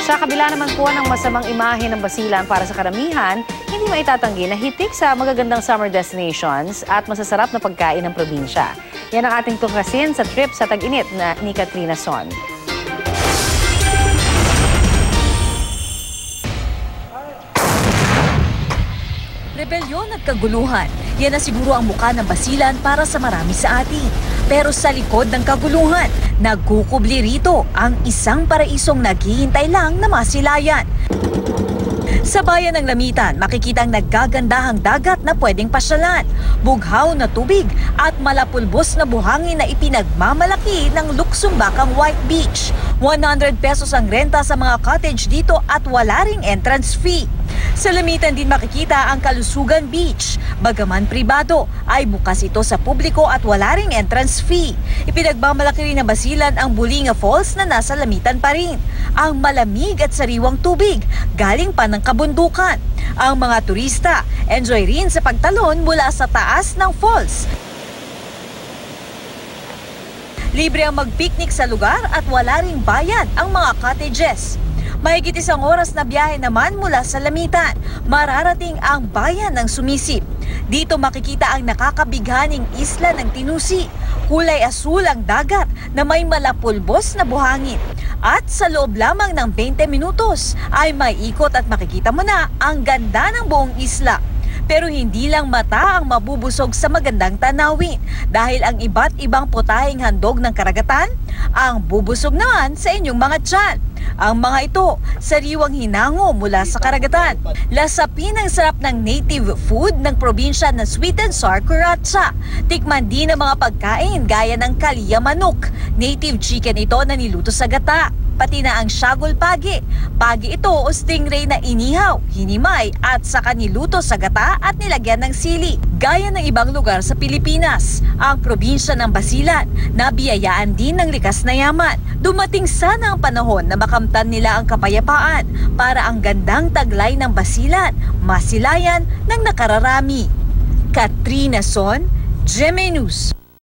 Sa kabila naman po ng masamang imahe ng Basilan para sa karamihan, hindi maitatanggi na hitik sa magagandang summer destinations at masasarap na pagkain ng probinsya. Yan ang ating tuklasin sa trip sa tag-init ni Katrina Son. Rebelyon at kaguluhan, yan na siguro ang mukha ng Basilan para sa marami sa atin. Pero sa likod ng kaguluhan, nagkukubli rito ang isang paraisong naghihintay lang na masilayan. Sa bayan ng Lamitan, makikita ang naggagandahang dagat na pwedeng pasyalan, bughaw na tubig at malapulbos na buhangin na ipinagmamalaki ng Luksumbakang White Beach. 100 pesos ang renta sa mga cottage dito at wala ring entrance fee. Sa Lamitan din makikita ang Kalusugan Beach. Bagaman pribado, ay bukas ito sa publiko at wala ring entrance fee. Ipinagmamalaki rin ng Basilan ang Bulinga Falls na nasa Lamitan pa rin. Ang malamig at sariwang tubig, galing pa ng kabundukan. Ang mga turista, enjoy rin sa pagtalon mula sa taas ng falls. Libre ang mag-picnic sa lugar at wala ring bayad ang mga cottages. Mahigit 1 oras na biyahe naman mula sa Lamitan, mararating ang bayan ng Sumisip. Dito makikita ang nakakabighaning isla ng Tinusi. Kulay asul ang dagat na may malapulbos na buhangin. At sa loob lamang ng 20 minutos ay may ikot at makikita mo na ang ganda ng buong isla. Pero hindi lang mata ang mabubusog sa magandang tanawin dahil ang iba't ibang putahing handog ng karagatan ang bubusog naman sa inyong mga tiyan. Ang mga ito, sariwang hinango mula sa karagatan. Lasapin ang sarap ng native food ng probinsya na sweet and sour kuratsa. Tikman din ang mga pagkain gaya ng kalia manok. Native chicken ito na niluto sa gata. Pati na ang syagol pagi. Pagi ito o stingray na inihaw, hinimay at saka niluto sa gata at nilagyan ng sili. Gaya ng ibang lugar sa Pilipinas, ang probinsya ng Basilan nabiyayaan din ng likas na yaman. Dumating sana ang panahon na makamtan nila ang kapayapaan para ang gandang taglay ng Basilan masilayan ng nakararami. Katrina Son, GMA News.